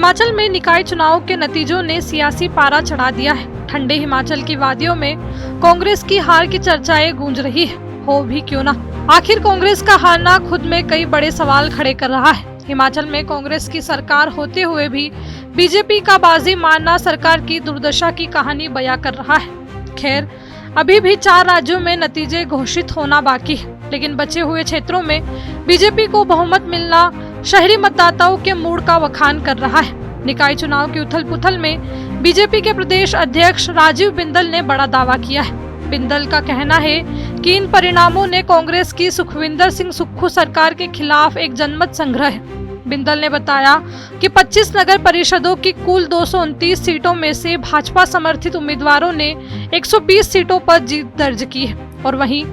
हिमाचल में निकाय चुनाव के नतीजों ने सियासी पारा चढ़ा दिया है। ठंडे हिमाचल की वादियों में कांग्रेस की हार की चर्चाएं गूंज रही है। हो भी क्यों ना, आखिर कांग्रेस का हारना खुद में कई बड़े सवाल खड़े कर रहा है। हिमाचल में कांग्रेस की सरकार होते हुए भी बीजेपी का बाजी मारना सरकार की दुर्दशा की कहानी बयां कर रहा है। खैर, अभी भी 4 राज्यों में नतीजे घोषित होना बाकी है, लेकिन बचे हुए क्षेत्रों में बीजेपी को बहुमत मिलना शहरी मतदाताओं के मूड का वखान कर रहा है। निकाय चुनाव की उथल पुथल में बीजेपी के प्रदेश अध्यक्ष राजीव बिंदल ने बड़ा दावा किया है। बिंदल का कहना है कि इन परिणामों ने कांग्रेस की सुखविंदर सिंह सुक्खू सरकार के खिलाफ एक जनमत संग्रह है। बिंदल ने बताया कि 25 नगर परिषदों की कुल 229 सीटों में से भाजपा समर्थित उम्मीदवारों ने 120 सीटों पर जीत दर्ज की है। और वहीं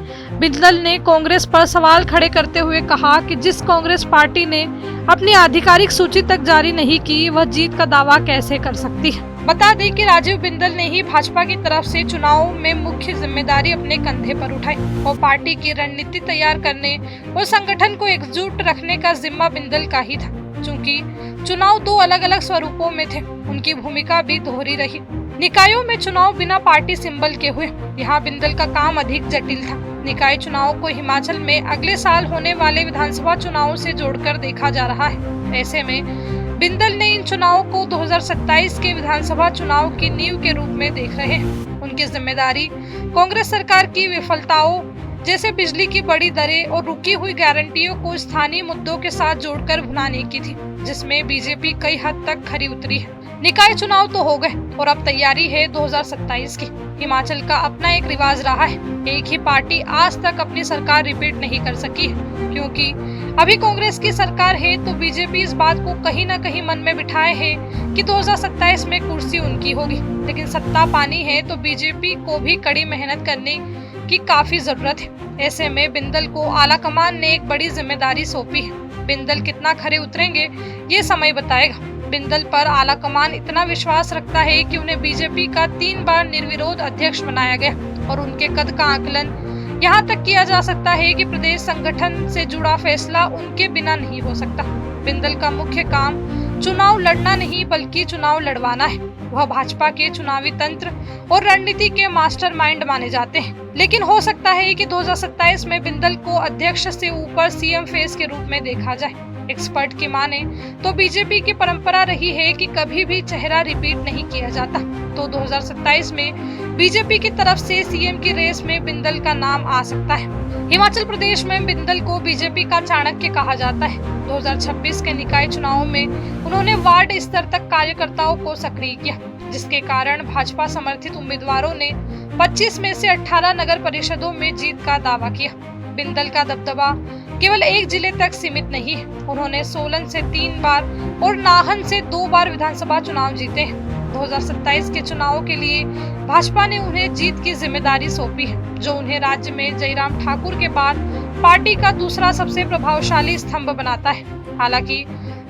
बिंदल ने कांग्रेस पर सवाल खड़े करते हुए कहा कि जिस कांग्रेस पार्टी ने अपनी आधिकारिक सूची तक जारी नहीं की, वह जीत का दावा कैसे कर सकती है। बता दें कि राजीव बिंदल ने ही भाजपा की तरफ से चुनाव में मुख्य जिम्मेदारी अपने कंधे पर उठाई और पार्टी की रणनीति तैयार करने और संगठन को एकजुट रखने का जिम्मा बिंदल का ही था। चूंकि चुनाव 2 अलग-अलग स्वरूपों में थे, उनकी भूमिका भी दोहरी रही। निकायों में चुनाव बिना पार्टी सिंबल के हुए, यहाँ बिंदल का काम अधिक जटिल था। निकाय चुनाव को हिमाचल में अगले साल होने वाले विधानसभा चुनावों से जोड़कर देखा जा रहा है। ऐसे में बिंदल ने इन चुनावों को 2027 के विधानसभा चुनाव की नींव के रूप में देख रहे हैं। उनकी जिम्मेदारी कांग्रेस सरकार की विफलताओं जैसे बिजली की बड़ी दरें और रुकी हुई गारंटियों को स्थानीय मुद्दों के साथ जोड़कर भुनाने की थी, जिसमें बीजेपी कई हद तक खरी उतरी है। निकाय चुनाव तो हो गए और अब तैयारी है 2027 की। हिमाचल का अपना एक रिवाज रहा है, एक ही पार्टी आज तक अपनी सरकार रिपीट नहीं कर सकी है। क्योंकि अभी कांग्रेस की सरकार है तो बीजेपी इस बात को कहीं न कहीं मन में बिठाए है कि 2027 में कुर्सी उनकी होगी। लेकिन सत्ता पानी है तो बीजेपी को भी कड़ी मेहनत करने की काफी जरूरत है। ऐसे में बिंदल को आला कमान ने एक बड़ी जिम्मेदारी सौंपी है। बिंदल कितना खरे उतरेंगे ये समय बताएगा। बिंदल पर आला कमान इतना विश्वास रखता है कि उन्हें बीजेपी का 3 बार निर्विरोध अध्यक्ष बनाया गया और उनके कद का आकलन यहाँ तक किया जा सकता है कि प्रदेश संगठन से जुड़ा फैसला उनके बिना नहीं हो सकता। बिंदल का मुख्य काम चुनाव लड़ना नहीं बल्कि चुनाव लड़वाना है। वह भाजपा के चुनावी तंत्र और रणनीति के मास्टरमाइंड माने जाते हैं। लेकिन हो सकता है कि 2027 में बिंदल को अध्यक्ष से ऊपर सीएम फेस के रूप में देखा जाए। एक्सपर्ट की माने तो बीजेपी की परंपरा रही है कि कभी भी चेहरा रिपीट नहीं किया जाता, तो 2027 में बीजेपी की तरफ से सीएम की रेस में बिंदल का नाम आ सकता है। हिमाचल प्रदेश में बिंदल को बीजेपी का चाणक्य कहा जाता है। 2026 के निकाय चुनावों में उन्होंने वार्ड स्तर तक कार्यकर्ताओं को सक्रिय किया, जिसके कारण भाजपा समर्थित उम्मीदवारों ने 25 में से 18 नगर परिषदों में जीत का दावा किया। बिंदल का दबदबा केवल एक जिले तक सीमित नहीं है। उन्होंने सोलन से 3 बार और नाहन से 2 बार विधानसभा चुनाव जीते हैं। 2027 के चुनावों के लिए भाजपा ने उन्हें जीत की जिम्मेदारी सौंपी है, जो उन्हें राज्य में जयराम ठाकुर के बाद पार्टी का दूसरा सबसे प्रभावशाली स्तंभ बनाता है। हालांकि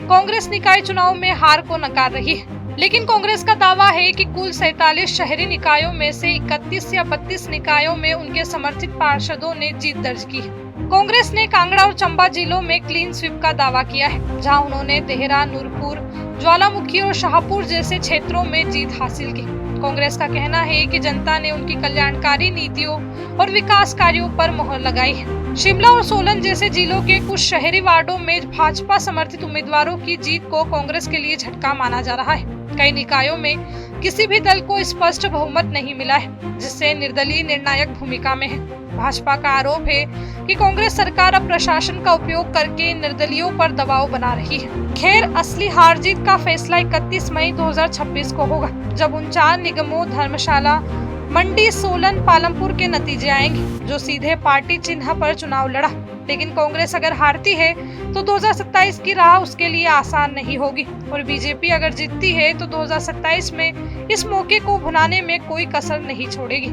कांग्रेस निकाय चुनाव में हार को नकार रही है, लेकिन कांग्रेस का दावा है कि कुल 47 शहरी निकायों में से 31 या 32 निकायों में उनके समर्थित पार्षदों ने जीत दर्ज की है। कांग्रेस ने कांगड़ा और चंबा जिलों में क्लीन स्वीप का दावा किया है, जहां उन्होंने देहरा, नूरपुर, ज्वालामुखी और शाहपुर जैसे क्षेत्रों में जीत हासिल की। कांग्रेस का कहना है कि जनता ने उनकी कल्याणकारी नीतियों और विकास कार्यों पर मोहर लगाई है। शिमला और सोलन जैसे जिलों के कुछ शहरी वार्डों में भाजपा समर्थित उम्मीदवारों की जीत को कांग्रेस के लिए झटका माना जा रहा है। कई निकायों में किसी भी दल को स्पष्ट बहुमत नहीं मिला है, जिससे निर्दलीय निर्णायक भूमिका में है। भाजपा का आरोप है कि कांग्रेस सरकार अब प्रशासन का उपयोग करके निर्दलीयों पर दबाव बना रही है। खैर, असली हार जीत का फैसला 31 मई 2026 को होगा, जब उन 4 निगमों धर्मशाला, मंडी, सोलन, पालमपुर के नतीजे आएंगे, जो सीधे पार्टी चिन्ह पर चुनाव लड़ा। लेकिन कांग्रेस अगर हारती है तो 2027 की राह उसके लिए आसान नहीं होगी और बीजेपी अगर जीतती है तो 2027 में इस मौके को भुनाने में कोई कसर नहीं छोड़ेगी।